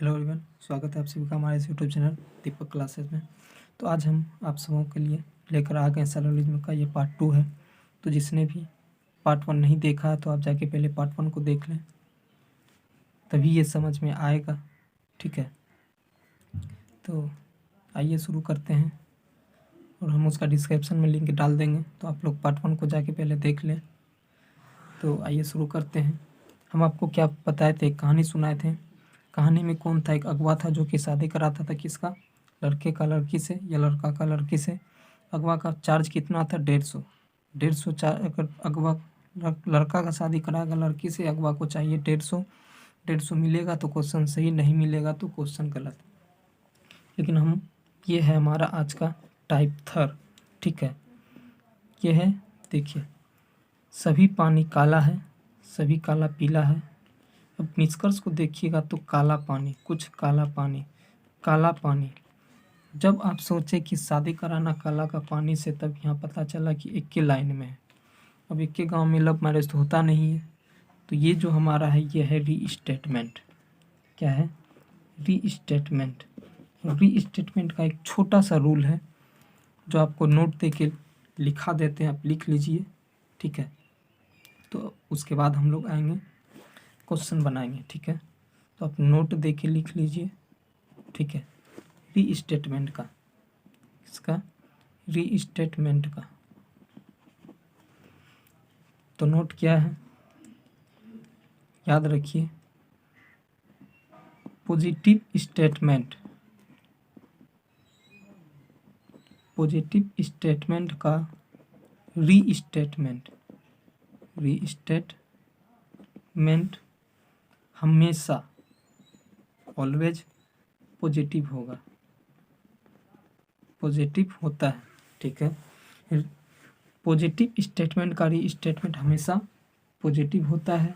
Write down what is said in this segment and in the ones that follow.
Hello everyone, स्वागत है आप सभी का हमारे इस यूट्यूब चैनल दीपक क्लासेस में। तो आज हम आप सबों के लिए लेकर आ गए सैलोलिज्म का ये पार्ट 2 है। तो जिसने भी पार्ट 1 नहीं देखा है तो आप जाके पहले पार्ट 1 को देख लें, तभी ये समझ में आएगा। ठीक है, तो आइए शुरू करते हैं और हम उसका डिस्क्रिप्शन में लिंक डाल देंगे, तो आप लोग पार्ट 1 को जाके पहले देख लें। तो आइए शुरू करते हैं। हम आपको क्या बताए थे, कहानी सुनाए थे। कहानी में कौन था? एक अगवा था जो कि शादी कराता था किसका? लड़के का लड़की से या लड़का का लड़की से। अगवा का चार्ज कितना था? 150 चार। अगर अगवा लड़का का शादी कराएगा लड़की से, अगवा को चाहिए 150 मिलेगा तो क्वेश्चन सही, नहीं मिलेगा तो क्वेश्चन गलत। लेकिन हम ये है हमारा आज का टाइप थर। ठीक है, ये है, देखिए, सभी पानी काला है, सभी काला पीला है। अब निष्कर्ष को देखिएगा तो काला पानी, कुछ काला पानी, काला पानी। जब आप सोचे कि शादी कराना काला का पानी से, तब यहाँ पता चला कि एक के लाइन में है। अब एक के गांव में लव मैरिज तो होता नहीं है, तो ये जो हमारा है ये है रीस्टेटमेंट। क्या है? रीस्टेटमेंट। रीस्टेटमेंट का एक छोटा सा रूल है जो आपको नोट दे के लिखा देते हैं, आप लिख लीजिए। ठीक है, तो उसके बाद हम लोग आएंगे क्वेश्चन बनाएंगे। ठीक है, तो आप नोट दे के लिख लीजिए। ठीक है, रीस्टेटमेंट का, इसका रीस्टेटमेंट का तो नोट क्या है, याद रखिए। पॉजिटिव स्टेटमेंट, पॉजिटिव स्टेटमेंट का रीस्टेटमेंट, रीस्टेटमेंट हमेशा ऑलवेज पॉजिटिव होगा, पॉजिटिव होता है। ठीक है, पॉजिटिव स्टेटमेंट का रीस्टेटमेंट हमेशा पॉजिटिव होता है।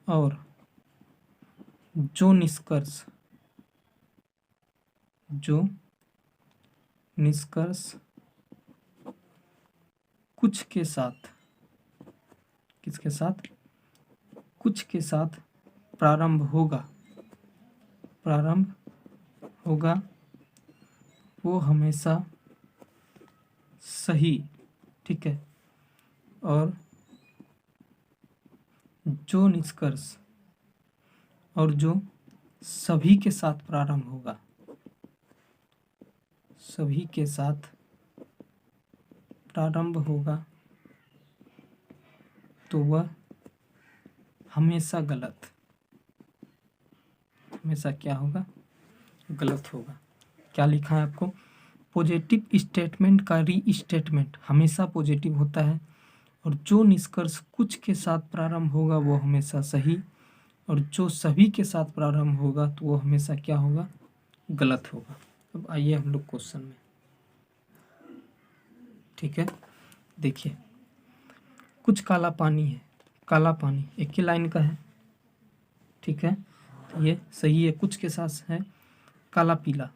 और जो निष्कर्ष कुछ के साथ, किसके साथ? कुछ के साथ प्रारंभ होगा, वो हमेशा सही। ठीक है, और जो निष्कर्ष और जो सभी के साथ प्रारंभ होगा, सभी के साथ प्रारंभ होगा, तो वह हमेशा गलत, हमेशा क्या होगा? गलत होगा। क्या लिखा है आपको? पॉजिटिव स्टेटमेंट का रीस्टेटमेंट हमेशा पॉजिटिव होता है, और जो निष्कर्ष कुछ के साथ प्रारंभ होगा वो हमेशा सही, और जो सभी के साथ प्रारंभ होगा तो वो हमेशा क्या होगा? गलत होगा। अब आइए हम लोग क्वेश्चन में। ठीक है, देखिए, कुछ काला पानी है, काला पानी एक ही लाइन का है। ठीक है, तो ये सही है, कुछ के साथ है। काला पीला,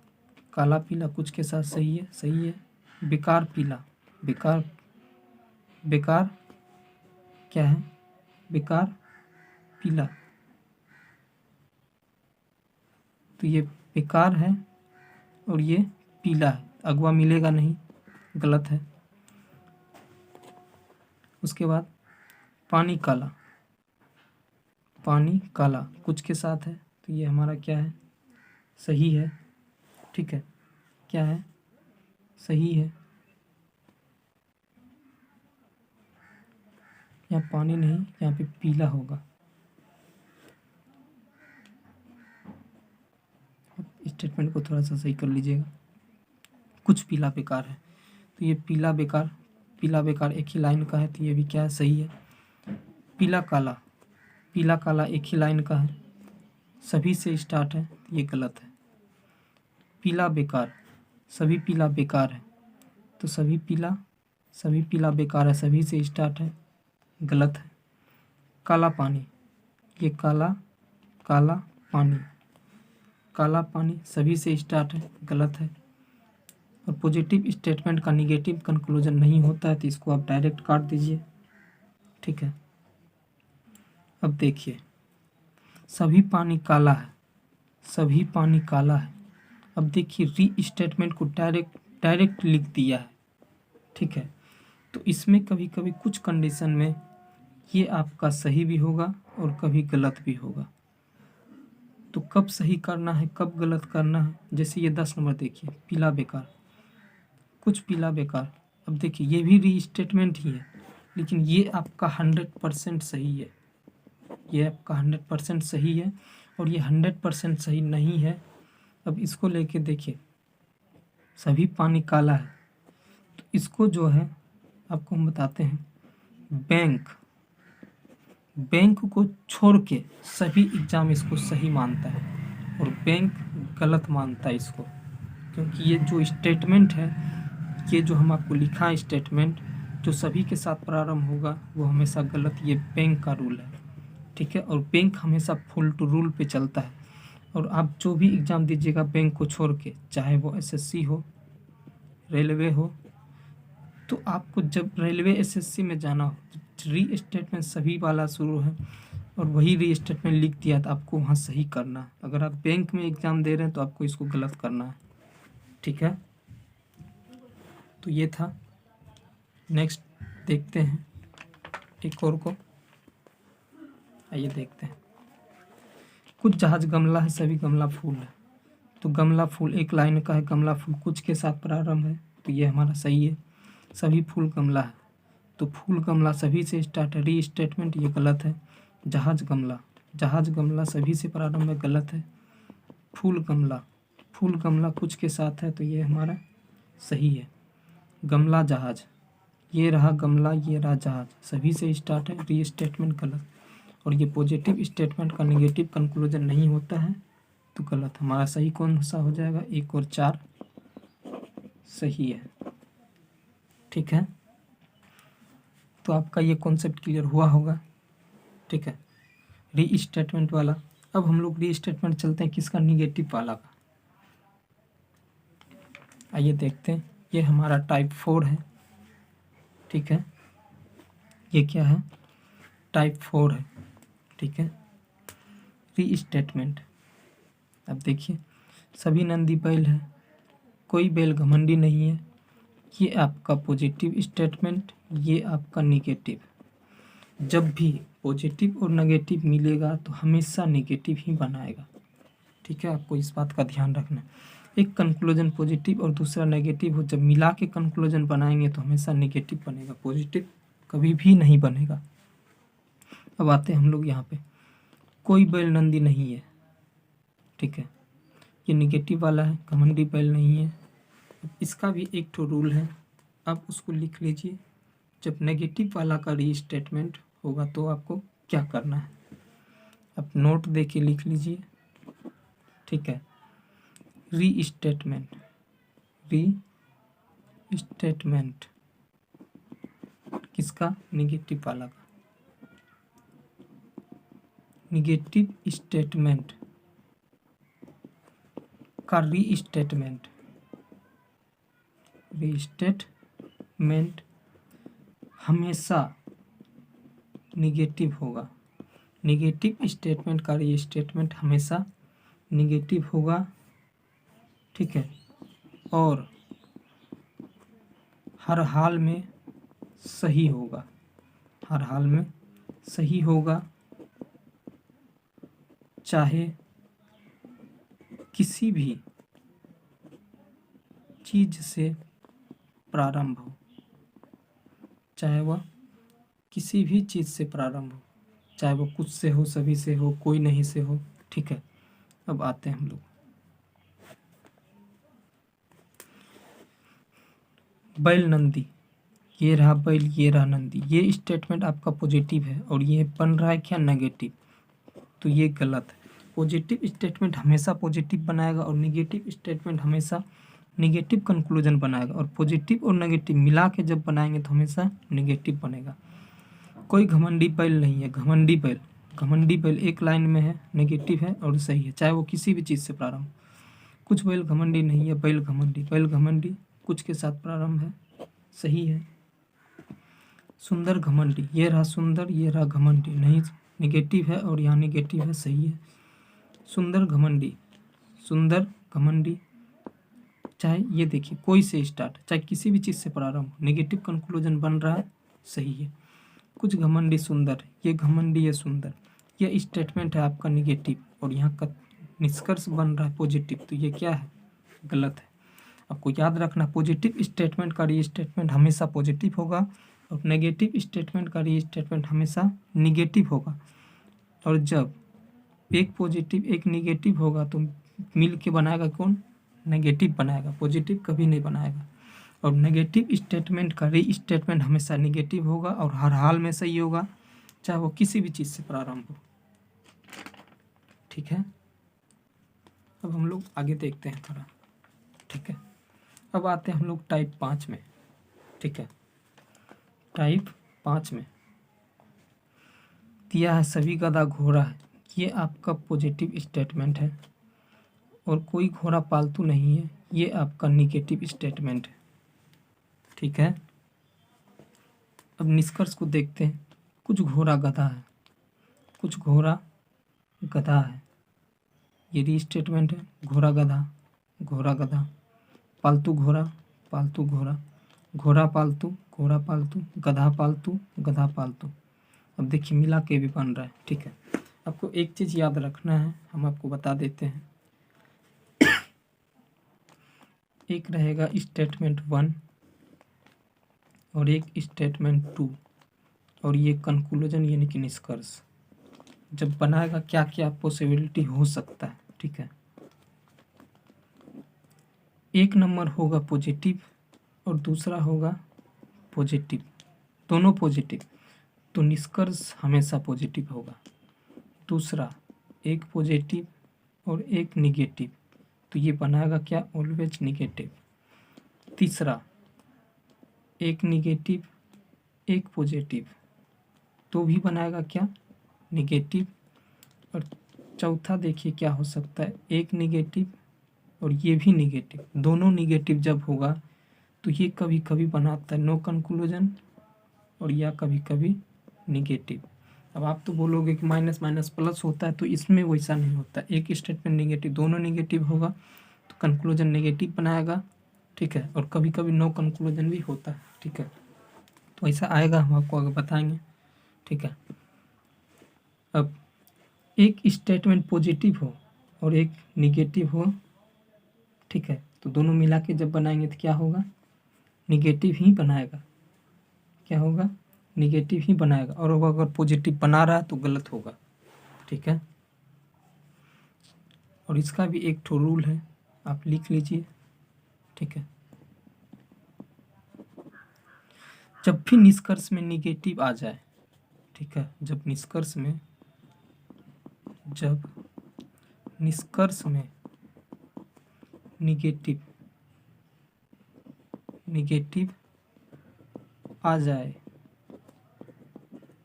काला पीला कुछ के साथ सही है, सही है। बेकार पीला, बेकार, बेकार क्या है? बेकार पीला, तो ये बेकार है और ये पीला है, अगवा मिलेगा नहीं, गलत है। उसके बाद पानी काला, पानी काला कुछ के साथ है, तो ये हमारा क्या है? सही है। ठीक है, क्या है? सही है। यहाँ पानी नहीं, यहाँ पे पीला होगा। स्टेटमेंट को थोड़ा सा सही कर लीजिएगा। कुछ पीला बेकार है, तो ये पीला बेकार, पीला बेकार एक ही लाइन का है, तो ये भी क्या है? सही है। पीला काला, पीला काला एक ही लाइन का है, सभी से स्टार्ट है, तो ये गलत है। पीला बेकार, सभी पीला बेकार है, तो सभी पीला बेकार है, सभी से स्टार्ट है, गलत है। काला पानी, ये काला, काला पानी, काला पानी सभी से स्टार्ट है, गलत है। और पॉजिटिव स्टेटमेंट का निगेटिव कंक्लूजन नहीं होता है, तो इसको आप डायरेक्ट काट दीजिए। ठीक है, अब देखिए, सभी पानी काला है, सभी पानी काला है। अब देखिए री स्टेटमेंट को डायरेक्ट लिख दिया है, ठीक है। तो इसमें कभी कभी कुछ कंडीशन में ये आपका सही भी होगा और कभी गलत भी होगा। तो कब सही करना है कब गलत करना है, जैसे ये 10 नंबर देखिए, पीला बेकार, कुछ पीला बेकार। अब देखिए ये भी री स्टेटमेंट ही है, लेकिन ये आपका 100% सही है, ये आपका 100% सही है और ये 100% सही नहीं है। अब इसको लेके देखिए, सभी पानी काला है, तो इसको जो है आपको हम बताते हैं, बैंक को छोड़ के सभी एग्जाम इसको सही मानता है और बैंक गलत मानता है इसको, क्योंकि ये जो स्टेटमेंट है, ये जो हम आपको लिखा है स्टेटमेंट, जो सभी के साथ प्रारंभ होगा वो हमेशा गलत, ये बैंक का रूल है, ठीक है। और बैंक हमेशा फुल टू रूल पे चलता है। और आप जो भी एग्ज़ाम दीजिएगा बैंक को छोड़ के, चाहे वो एसएससी हो, रेलवे हो, तो आपको जब रेलवे एसएससी में जाना हो, री स्टेटमेंट सभी वाला शुरू है और वही री स्टेटमेंट लिख दिया तो आपको वहाँ सही करना है। अगर आप बैंक में एग्ज़ाम दे रहे हैं तो आपको इसको गलत करना है, ठीक है। तो ये था। नेक्स्ट देखते हैं एक और को, आइए देखते हैं। कुछ जहाज गमला है, सभी गमला फूल है। तो गमला फूल एक लाइन का है, गमला फूल कुछ के साथ प्रारंभ है, तो ये हमारा सही है। सभी फूल गमला है, तो फूल गमला सभी से स्टार्ट है, री स्टेटमेंट ये गलत है। जहाज गमला सभी से प्रारंभ है, गलत है। फूल गमला कुछ के साथ है, तो ये हमारा सही है। गमला जहाज, ये रहा गमला, ये रहा जहाज, सभी से स्टार्ट है, री स्टेटमेंट गलत। और ये पॉजिटिव स्टेटमेंट का नेगेटिव कंक्लूजन नहीं होता है, तो गलत। हमारा सही कौन सा हो जाएगा, 1 और 4 सही है, ठीक है। तो आपका ये कॉन्सेप्ट क्लियर हुआ होगा, ठीक है, री स्टेटमेंट वाला। अब हम लोग री स्टेटमेंट चलते हैं किसका, निगेटिव वाला का। आइए देखते हैं, ये हमारा टाइप 4 है, ठीक है। ये क्या है, टाइप 4 है, ठीक है। री स्टेटमेंट, अब देखिए सभी नंदी बैल है, कोई बैल घमंडी नहीं है, ये आपका पॉजिटिव स्टेटमेंट, ये आपका निगेटिव। जब भी पॉजिटिव और नेगेटिव मिलेगा तो हमेशा नेगेटिव ही बनाएगा, ठीक है। आपको इस बात का ध्यान रखना है। एक कंक्लूजन पॉजिटिव और दूसरा नेगेटिव हो, जब मिला के कंक्लूजन बनाएंगे तो हमेशा नेगेटिव बनेगा, पॉजिटिव कभी भी नहीं बनेगा। अब आते हैं हम लोग यहाँ पे, कोई बैल नंदी नहीं है, ठीक है, ये निगेटिव वाला है, घमंडी बैल नहीं है। इसका भी एक तो रूल है, अब उसको लिख लीजिए। जब नेगेटिव वाला का री स्टेटमेंट होगा तो आपको क्या करना है, आप नोट दे के लिख लीजिए, ठीक है। री स्टेटमेंट किसका, निगेटिव वाला का। निगेटिव स्टेटमेंट का री स्टेटमेंट हमेशा निगेटिव होगा। निगेटिव स्टेटमेंट का री स्टेटमेंट हमेशा निगेटिव होगा, ठीक है। और हर हाल में सही होगा, हर हाल में सही होगा, चाहे किसी भी चीज से प्रारंभ हो, चाहे वह किसी भी चीज से प्रारंभ हो, चाहे वो कुछ से हो, सभी से हो, कोई नहीं से हो, ठीक है। अब आते हैं हम लोग, बैल नंदी, ये रहा बैल, ये रहा नंदी, ये स्टेटमेंट आपका पॉजिटिव है और ये बन रहा है क्या, नेगेटिव, तो ये गलत है। पॉजिटिव स्टेटमेंट हमेशा पॉजिटिव बनाएगा और निगेटिव स्टेटमेंट हमेशा निगेटिव कंक्लूजन बनाएगा, और पॉजिटिव और नेगेटिव मिला के जब बनाएंगे तो हमेशा नेगेटिव बनेगा। कोई घमंडी बैल नहीं है, घमंडी बैल एक लाइन में है, नेगेटिव है और सही है, चाहे वो किसी भी चीज़ से प्रारंभ। कुछ बैल घमंडी नहीं है, बैल घमंडी कुछ के साथ प्रारंभ है, सही है। सुंदर घमंडी, ये रहा सुंदर, ये रहा घमंडी, नहीं, निगेटिव है और यहाँ निगेटिव है, सही है। सुंदर घमंडी, सुंदर, घमंडी, चाहे ये देखिए कोई से स्टार्ट, चाहे किसी भी चीज़ से प्रारंभ हो, नेगेटिव कंक्लूजन बन रहा है, सही है। कुछ घमंडी सुंदर, ये घमंडी है सुंदर, ये स्टेटमेंट है आपका निगेटिव, और यहाँ का निष्कर्ष बन रहा है पॉजिटिव, तो ये क्या है, गलत है। आपको याद रखना, पॉजिटिव स्टेटमेंट का री स्टेटमेंट हमेशा पॉजिटिव होगा, और नेगेटिव स्टेटमेंट का री स्टेटमेंट हमेशा निगेटिव होगा। और जब एक पॉजिटिव एक निगेटिव होगा तो मिल के बनाएगा कौन, नेगेटिव बनाएगा, पॉजिटिव कभी नहीं बनाएगा। और नेगेटिव स्टेटमेंट का री स्टेटमेंट हमेशा निगेटिव होगा और हर हाल में सही होगा, चाहे वो किसी भी चीज़ से प्रारंभ हो, ठीक है। अब हम लोग आगे देखते हैं थोड़ा, ठीक है। अब आते हैं हम लोग टाइप 5 में, ठीक है। टाइप 5 में दिया है सभी गधा घोड़ा है, ये आपका पॉजिटिव स्टेटमेंट है, और कोई घोड़ा पालतू नहीं है, ये आपका निगेटिव स्टेटमेंट है, ठीक है। अब निष्कर्ष को देखते हैं। कुछ घोड़ा गधा है, कुछ घोड़ा गधा है, ये री स्टेटमेंट है, घोड़ा गधा, घोड़ा गधा, पालतू घोड़ा, पालतू घोड़ा, घोड़ा पालतू, घोड़ा पालतू, गधा पालतू, गधा पालतू। अब देखिए मिला के भी बन रहा है, ठीक है। आपको एक चीज़ याद रखना है, हम आपको बता देते हैं। एक रहेगा स्टेटमेंट 1 और एक स्टेटमेंट 2, और ये कंक्लूजन यानी कि निष्कर्ष जब बनाएगा क्या क्या पॉसिबिलिटी हो सकता है, ठीक है। एक नंबर होगा पॉजिटिव और दूसरा होगा पॉजिटिव, दोनों पॉजिटिव, तो निष्कर्ष हमेशा पॉजिटिव होगा। दूसरा एक पॉजिटिव और एक निगेटिव, तो ये बनाएगा क्या, ऑलवेज निगेटिव। तीसरा एक निगेटिव एक पॉजिटिव, तो भी बनाएगा क्या, निगेटिव। और चौथा देखिए क्या हो सकता है, एक निगेटिव और ये भी निगेटिव, दोनों निगेटिव जब होगा तो ये कभी कभी बनाता है नो कंक्लूजन, और या कभी कभी निगेटिव। अब आप तो बोलोगे कि माइनस माइनस प्लस होता है, तो इसमें वैसा नहीं होता। एक स्टेटमेंट निगेटिव, दोनों निगेटिव होगा तो कंक्लूजन नेगेटिव बनाएगा, ठीक है। और कभी कभी नो कंक्लूजन भी होता है, ठीक है। तो ऐसा आएगा, हम आपको आगे बताएंगे, ठीक है। अब एक स्टेटमेंट पॉजिटिव हो और एक निगेटिव हो, ठीक है, तो दोनों मिला के जब बनाएंगे तो क्या होगा, निगेटिव ही बनाएगा, क्या होगा, निगेटिव ही बनाएगा। और वो अगर पॉजिटिव बना रहा है तो गलत होगा, ठीक है। और इसका भी एक ठो रूल है, आप लिख लीजिए, ठीक है। जब भी निष्कर्ष में निगेटिव आ जाए, ठीक है, जब निष्कर्ष में निगेटिव आ जाए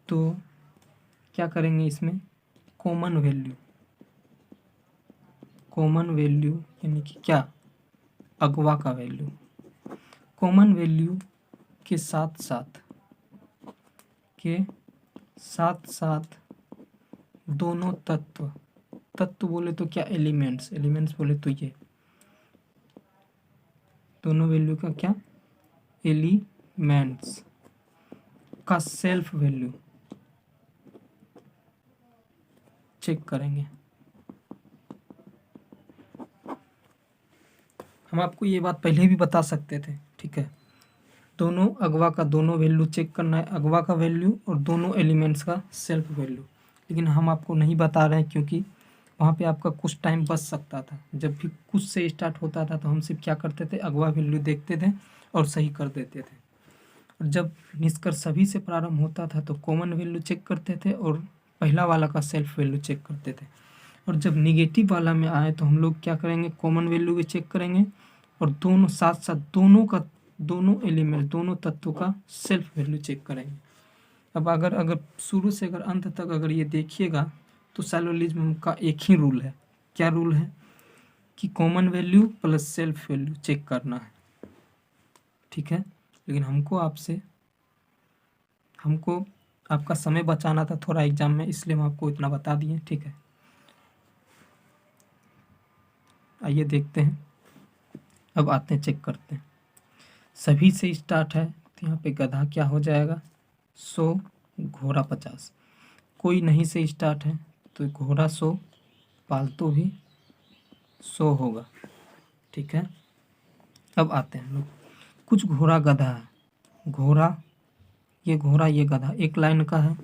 तो क्या करेंगे, इसमें कॉमन वैल्यू यानी कि क्या, अगवा का वैल्यू, कॉमन वैल्यू के साथ साथ दोनों तत्व बोले तो क्या, एलिमेंट्स बोले तो ये दोनों वैल्यू का क्या, एलिमेंट्स का सेल्फ वैल्यू चेक करेंगे। हम आपको ये बात पहले भी बता सकते थे, ठीक है। दोनों अगवा का दोनों वैल्यू चेक करना है, अगवा का वैल्यू और दोनों एलिमेंट्स का सेल्फ वैल्यू, लेकिन हम आपको नहीं बता रहे हैं क्योंकि वहाँ पे आपका कुछ टाइम बच सकता था। जब भी कुछ से स्टार्ट होता था तो हम सिर्फ क्या करते थे, अगवा वैल्यू देखते थे और सही कर देते थे। और जब निष्कर्ष सभी से प्रारंभ होता था तो कॉमन वैल्यू चेक करते थे और पहला वाला का सेल्फ वैल्यू चेक करते थे। और जब निगेटिव वाला में आए तो हम लोग क्या करेंगे, कॉमन वैल्यू भी चेक करेंगे और दोनों साथ साथ दोनों एलिमेंट दोनों तत्वों का सेल्फ वैल्यू चेक करेंगे। अब अगर शुरू से अगर अंत तक अगर ये देखिएगा तो सैलोलिज्म का एक ही रूल है, क्या रूल है, कि common value plus self value check करना है, ठीक है। लेकिन हमको आपका समय बचाना था थोड़ा एग्जाम में, इसलिए हम आपको इतना बता दिए, ठीक है। आइए देखते हैं। अब आते हैं, चेक करते हैं। सभी से स्टार्ट है तो यहाँ पे गधा क्या हो जाएगा 100, घोड़ा 50। कोई नहीं से स्टार्ट है तो घोड़ा 100, पालतू भी 100 होगा। ठीक है, अब आते हैं लोग। कुछ घोड़ा गधा है, घोड़ा ये गधा एक लाइन का है।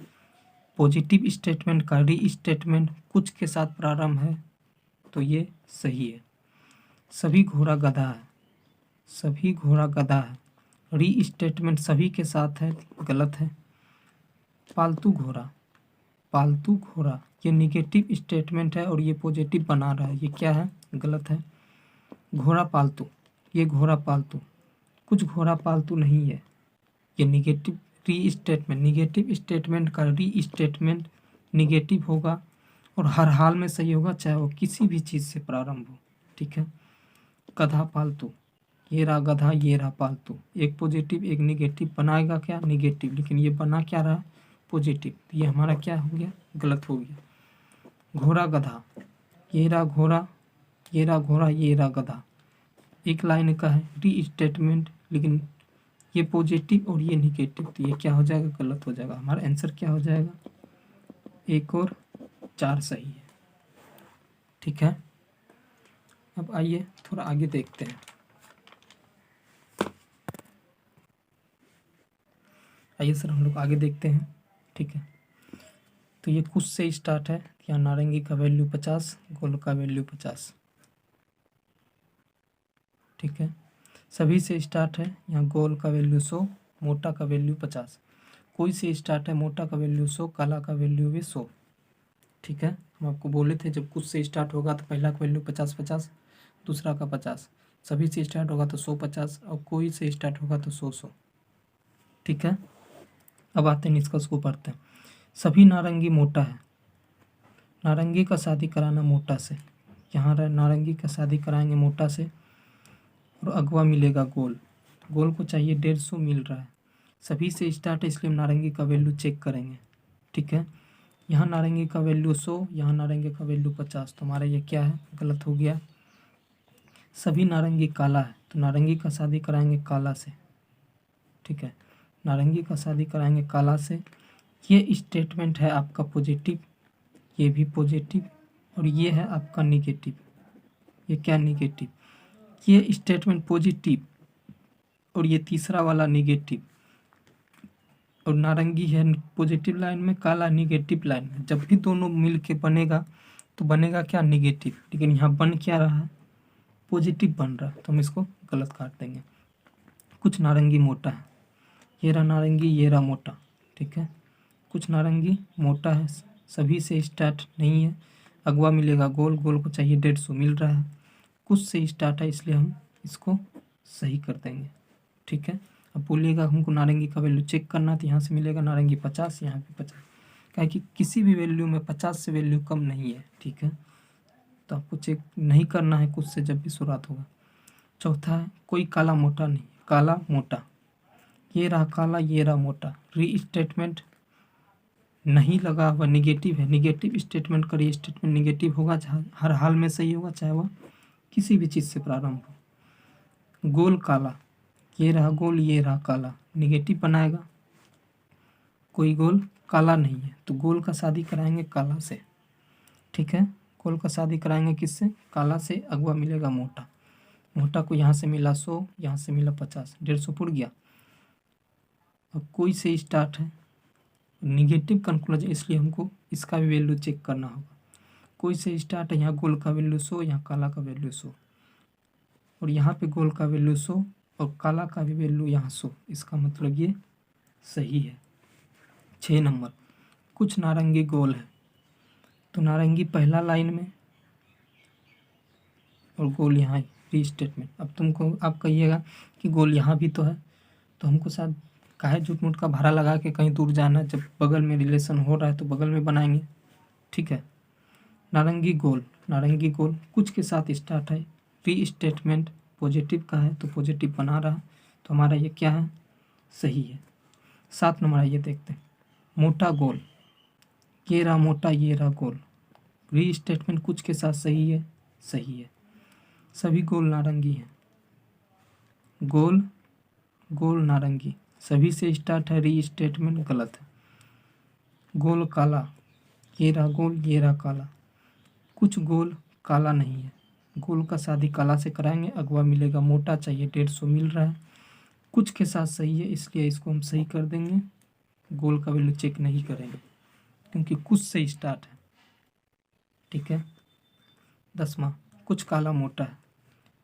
पॉजिटिव स्टेटमेंट का री स्टेटमेंट कुछ के साथ प्रारंभ है तो ये सही है। सभी घोड़ा गधा है, सभी घोड़ा गधा है, री स्टेटमेंट सभी के साथ है, गलत है। पालतू घोड़ा, पालतू घोड़ा ये निगेटिव स्टेटमेंट है और ये पॉजिटिव बना रहा है, ये क्या है, गलत है। घोड़ा पालतू, ये घोड़ा पालतू, कुछ घोड़ा पालतू नहीं है, ये निगेटिव री स्टेटमेंट, निगेटिव स्टेटमेंट का री स्टेटमेंट निगेटिव होगा और हर हाल में सही होगा, चाहे वो किसी भी चीज़ से प्रारंभ हो। ठीक है, गधा पालतू, ये रहा गधा, ये रहा पालतू, एक पॉजिटिव एक निगेटिव बनाएगा क्या, निगेटिव, लेकिन ये बना क्या रहा, पॉजिटिव, तो ये हमारा क्या हो गया, गलत हो गया। घोड़ा गधा, ये रहा घोड़ा, ये रहा घोड़ा, ये रहा गधा, एक लाइन का है, री स्टेटमेंट, लेकिन ये पॉजिटिव और ये निगेटिव, तो ये क्या हो जाएगा, गलत हो जाएगा। हमारा आंसर क्या हो जाएगा, 1 और 4 सही है। ठीक है, अब आइए थोड़ा आगे देखते हैं। आइए सर हम लोग आगे देखते हैं। ठीक है, तो ये कुछ से स्टार्ट है, यहाँ नारंगी का वैल्यू 50, गोल का वैल्यू 50। ठीक है, सभी से स्टार्ट है, यहाँ गोल का वैल्यू 100, मोटा का वैल्यू 50। कोई से स्टार्ट है, मोटा का वैल्यू 100, काला का वैल्यू भी 100। ठीक है, हम आपको बोले थे जब कुछ से स्टार्ट होगा तो पहला का वैल्यू 50-50, दूसरा का 50, सभी से स्टार्ट होगा तो 100-50 और कोई से स्टार्ट होगा तो 100-100। ठीक है, अब आते हैं निष्कर्ष को पढ़ते हैं। सभी नारंगी मोटा है, नारंगी का शादी कराना मोटा से, यहाँ नारंगी का शादी कराएंगे मोटा से और अगवा मिलेगा गोल, गोल को चाहिए 150 मिल रहा है। सभी से स्टार्ट है इसलिए हम नारंगी का वैल्यू चेक करेंगे। ठीक है, यहाँ नारंगी का वैल्यू 100, यहाँ नारंगी का वैल्यू 50, तो हमारा ये क्या है, गलत हो गया। सभी नारंगी काला है तो नारंगी का शादी कराएंगे काला से। ठीक है, नारंगी का शादी कराएंगे काला से, ये स्टेटमेंट है आपका पॉजिटिव, ये भी पॉजिटिव और ये है आपका निगेटिव, ये क्या निगेटिव, ये स्टेटमेंट पॉजिटिव और ये तीसरा वाला निगेटिव, और नारंगी है पॉजिटिव लाइन में, काला निगेटिव लाइन में, जब भी दोनों मिल के बनेगा तो बनेगा क्या, निगेटिव, लेकिन यहाँ बन क्या रहा है, पॉजिटिव बन रहा है, तो हम इसको गलत काट देंगे। कुछ नारंगी मोटा है, ये रहा नारंगी, ये रहा मोटा। ठीक है, कुछ नारंगी मोटा है, सभी से स्टार्ट नहीं है, अगवा मिलेगा गोल, गोल को चाहिए 150 मिल रहा है, कुछ से स्टार्ट है इसलिए हम इसको सही कर देंगे। ठीक है, अब बोलिएगा हमको नारंगी का वैल्यू चेक करना, तो यहाँ से मिलेगा नारंगी 50, यहाँ पे 50, क्या कि किसी भी वैल्यू में 50 से वैल्यू कम नहीं है। ठीक है, तो आपको चेक नहीं करना है कुछ से जब भी शुरुआत होगा। चौथा है कोई काला मोटा नहीं, काला मोटा, ये रहा काला, ये रहा मोटा, री स्टेटमेंट नहीं लगा हुआ, निगेटिव है, निगेटिव स्टेटमेंट का री स्टेटमेंट निगेटिव होगा, हर हाल में सही होगा, चाहे वह किसी भी चीज़ से प्रारंभ हो। गोल काला, ये रहा गोल, ये रहा काला, निगेटिव बनाएगा, कोई गोल काला नहीं है तो गोल का शादी कराएंगे काला से। ठीक है, गोल का शादी कराएंगे किससे, काला से, अगवा मिलेगा मोटा, मोटा को यहाँ से मिला 100, यहाँ से मिला 50, 150 पुर गया। अब कोई से स्टार्ट है, निगेटिव कंक्लूजन, इसलिए हमको इसका भी वैल्यू चेक करना होगा। कोई से स्टार्ट है, यहाँ गोल का वैल्यू 100, यहाँ काला का वैल्यू 100, और यहाँ पे गोल का वैल्यू 100 और काला का भी वैल्यू यहाँ 100, इसका मतलब ये सही है। 6 नंबर, कुछ नारंगी गोल है, तो नारंगी पहला लाइन में और गोल यहाँ री स्टेटमेंट। अब तुमको आप कहिएगा कि गोल यहाँ भी तो है, तो हमको शायद काहे झूठ मूठ का भाड़ा लगा के कहीं दूर जाना है, जब बगल में रिलेशन हो रहा है तो बगल में बनाएंगे। ठीक है, नारंगी गोल, नारंगी गोल कुछ के साथ स्टार्ट है, री स्टेटमेंट पॉजिटिव का है तो पॉजिटिव बना रहा है, तो हमारा ये क्या है, सही है। 7 नंबर ये देखते हैं, मोटा गोल, ये रहा मोटा, ये रहा गोल, री स्टेटमेंट कुछ के साथ सही है, सही है। सभी गोल नारंगी हैं, गोल गोल नारंगी, सभी से स्टार्ट है, री स्टेटमेंट गलत है। गोल काला, ये रहा गोल, ये रहा काला, कुछ गोल काला नहीं है, गोल का शादी काला से कराएंगे, अगवा मिलेगा मोटा, चाहिए 150 मिल रहा है, कुछ के साथ सही है इसलिए इसको हम सही कर देंगे, गोल का वैल्यू चेक नहीं करेंगे क्योंकि कुछ से स्टार्ट है। ठीक है। 10वां, कुछ काला मोटा है,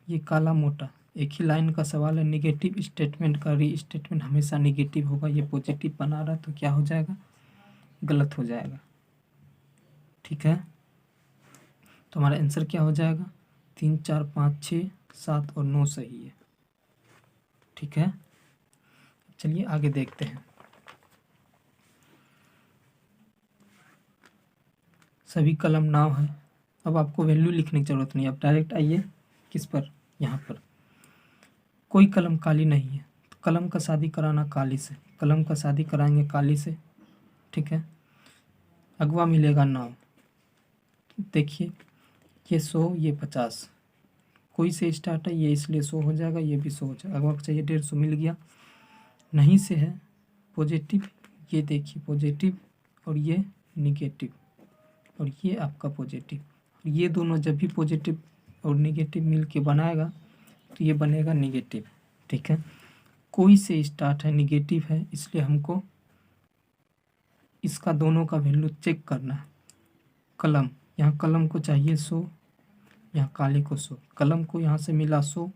ये काला मोटा, एक ही लाइन का सवाल है, निगेटिव स्टेटमेंट का री स्टेटमेंट हमेशा निगेटिव होगा, ये पॉजिटिव बना रहा है तो क्या हो जाएगा, गलत हो जाएगा। ठीक है, तो हमारा आंसर क्या हो जाएगा, 3 4 5 6 7 और 9 सही है। ठीक है, चलिए आगे देखते हैं। सभी कलम नाव है, अब आपको वैल्यू लिखने की जरूरत नहीं, अब डायरेक्ट आइए किस पर, यहाँ पर। कोई कलम काली नहीं है तो कलम का शादी कराना काली से, कलम का शादी कराएंगे काली से। ठीक है, अगवा मिलेगा नाव, देखिए ये 100 ये 50, कोई से स्टार्ट है ये इसलिए 100 हो जाएगा, ये भी 100 हो जाएगा, अगवा चाहिए 150 मिल गया, नहीं से है पॉजिटिव, ये देखिए पॉजिटिव और ये निगेटिव और ये आपका पॉजिटिव, ये दोनों जब भी पॉजिटिव और निगेटिव मिल के बनाएगा तो ये बनेगा निगेटिव। ठीक है, कोई से स्टार्ट है, निगेटिव है, इसलिए हमको इसका दोनों का वैल्यू चेक करना है। कलम, यहाँ कलम को चाहिए 100, यहाँ काली को 100, कलम को यहाँ से मिला 100,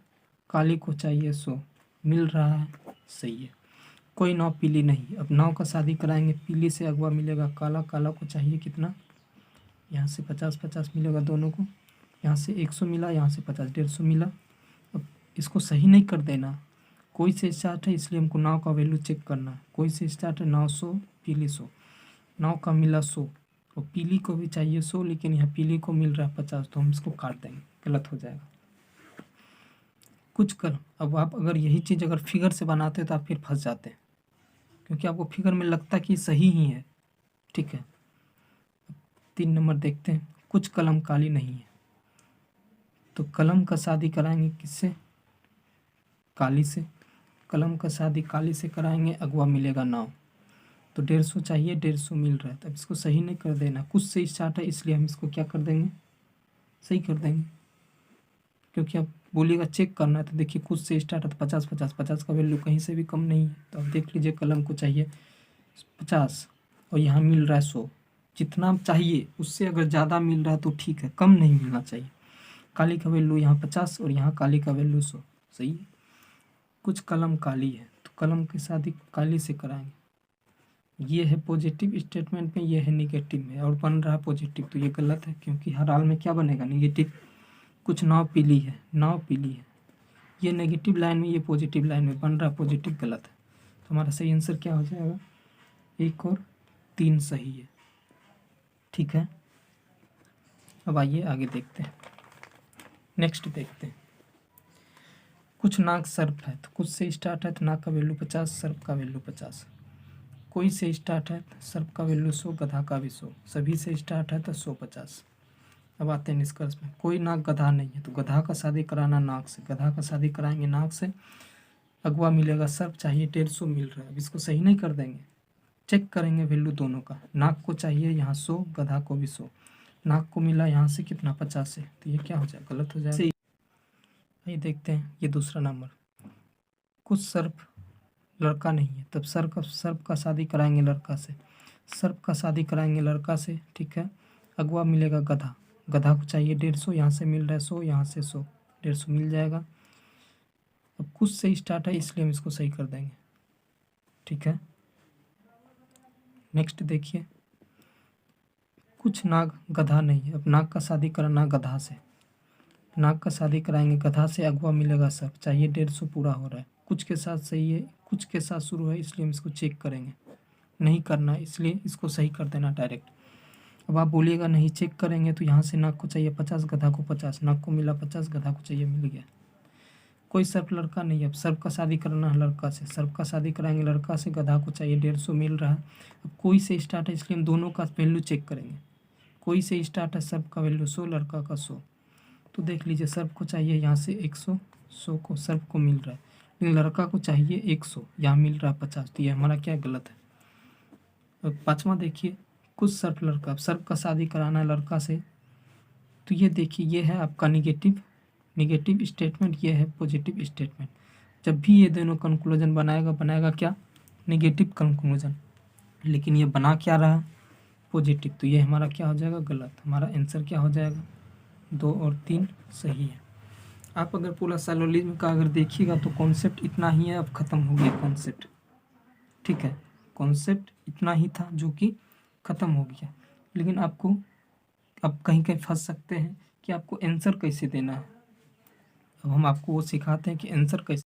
काली को चाहिए 100, मिल रहा है, सही है। कोई नाव पीली नहीं, अब नाव का शादी कराएंगे, पीली से अगवा मिलेगा काला, काला को चाहिए कितना, यहाँ से 50 50 मिलेगा दोनों को, यहाँ से 100 मिला, यहाँ से 50 150 मिला। अब इसको सही नहीं कर देना, कोई से स्टार्ट है इसलिए हमको नाव का वैल्यू चेक करना है, कोई से स्टार्ट है, नाव 100 पीली 100, नाव का मिला 100 और पीली को भी चाहिए 100, लेकिन यहाँ पीली को मिल रहा है 50 तो हम इसको काट देंगे, गलत हो जाएगा। कुछ कर, अब आप अगर यही चीज़ अगर फिगर से बनाते तो आप फिर फंस जाते हैं क्योंकि आपको फिगर में लगता कि सही ही है। ठीक है, 3 नंबर देखते हैं, कुछ कलम काली नहीं है तो कलम का शादी कराएंगे किससे, काली से, कलम का शादी काली से कराएंगे, अगवा मिलेगा नाव, तो 150 चाहिए 150 मिल रहा है, तब इसको सही नहीं कर देना, कुछ से स्टार्ट है इसलिए हम इसको क्या कर देंगे, सही कर देंगे, क्योंकि आप बोलिएगा चेक करना है तो देखिए कुछ से स्टार्ट है तो 50 50 50 का वैल्यू कहीं से भी कम नहीं है, तो आप देख लीजिए कलम को चाहिए 50 और यहाँ मिल रहा है 100, जितना चाहिए उससे अगर ज़्यादा मिल रहा है तो ठीक है, कम नहीं मिलना चाहिए। काली का वैल्यू यहाँ 50 और यहाँ काली का वैल्यू 100, सही है। कुछ कलम काली है तो कलम की शादी काली से कराएंगे, ये है पॉजिटिव स्टेटमेंट में, ये है निगेटिव में और बन रहा है पॉजिटिव, तो ये गलत है क्योंकि हर हाल में क्या बनेगा, निगेटिव। कुछ नाव पीली है, नाव पीली है, ये नेगेटिव लाइन में, ये पॉजिटिव लाइन में बन रहा है पॉजिटिव, गलत है, तो हमारा सही आंसर क्या हो जाएगा, 1 और 3 सही है। ठीक है, अब आइए आगे देखते हैं, नेक्स्ट देखते हैं। कुछ नाक सर्प है तो कुछ से स्टार्ट है तो नाक का वैल्यू 50, सर्प का वैल्यू 50, कोई से स्टार्ट है तो सर्प का वैल्यू 100, गधा का भी 100, सभी से स्टार्ट है तो 100 50। अब आते हैं निष्कर्ष में, कोई नाक गधा नहीं है तो गधा का शादी कराना नाक से, गधा का शादी कराएंगे नाक से, अगवा मिलेगा सर्प, चाहिए 150 मिल रहा है, अब इसको सही नहीं कर देंगे, चेक करेंगे वैल्यू दोनों का, नाक को चाहिए यहाँ 100, गधा को भी 100, नाक को मिला यहाँ से कितना 50 से, तो ये क्या हो जाएगा, गलत हो जाएगा। ये देखते हैं, ये दूसरा नंबर, कुछ सर्प लड़का नहीं है तब सर्प का शादी कराएंगे लड़का से, सर्प का शादी कराएंगे लड़का से। ठीक है, अगवा मिलेगा गधा, गधा को चाहिए 150, यहाँ से मिल रहा है 100, यहाँ से 100, 150 मिल जाएगा। अब कुछ से स्टार्ट है इसलिए हम इसको सही कर देंगे। ठीक है, नेक्स्ट देखिए, कुछ नाग गधा नहीं है, अब नाग का शादी कराना गधा से, नाग का शादी कराएंगे गधा से, अगवा मिलेगा सर्प, चाहिए 150 पूरा हो रहा है, कुछ के साथ सही है, कुछ के साथ शुरू है इसलिए हम इसको चेक करेंगे, नहीं करना इसलिए इसको सही कर देना डायरेक्ट। अब आप बोलिएगा नहीं चेक करेंगे तो यहाँ से नाक को चाहिए 50, गधा को 50, नाक को मिला 50, गधा को चाहिए मिल गया। कोई सर्प लड़का नहीं है, अब सर्प का शादी करना है लड़का से, सर्प का शादी कराएंगे लड़का से, गधा को चाहिए 150 मिल रहा है। अब कोई से स्टार्ट है इसलिए हम दोनों का वैल्यू चेक करेंगे, कोई से स्टार्ट है सर्प का वैल्यू 100, लड़का का 100, तो देख लीजिए सर्व को चाहिए यहाँ से 100, 100 को सर्व को मिल रहा है, लेकिन लड़का को चाहिए 100, यहाँ मिल रहा है 50, तो ये हमारा क्या गलत है। अब पाँचवा देखिए, कुछ सर्व लड़का, अब सर्व का शादी कराना है लड़का से, तो ये देखिए ये है आपका निगेटिव स्टेटमेंट, ये है पॉजिटिव स्टेटमेंट। जब भी ये दोनों कंक्लूजन बनाएगा क्या, निगेटिव कंक्लूजन, लेकिन ये बना क्या रहा, पॉजिटिव, तो ये हमारा क्या हो जाएगा, गलत। हमारा आंसर क्या हो जाएगा, 2 और 3 सही है। आप अगर पूरा साइलोलिज्म का अगर देखिएगा तो कॉन्सेप्ट इतना ही है, अब ख़त्म हो गया कॉन्सेप्ट, ठीक है, कॉन्सेप्ट इतना ही था जो कि ख़त्म हो गया। लेकिन आपको अब कहीं कहीं फंस सकते हैं कि आपको आंसर कैसे देना है। अब हम आपको वो सिखाते हैं कि आंसर कैसे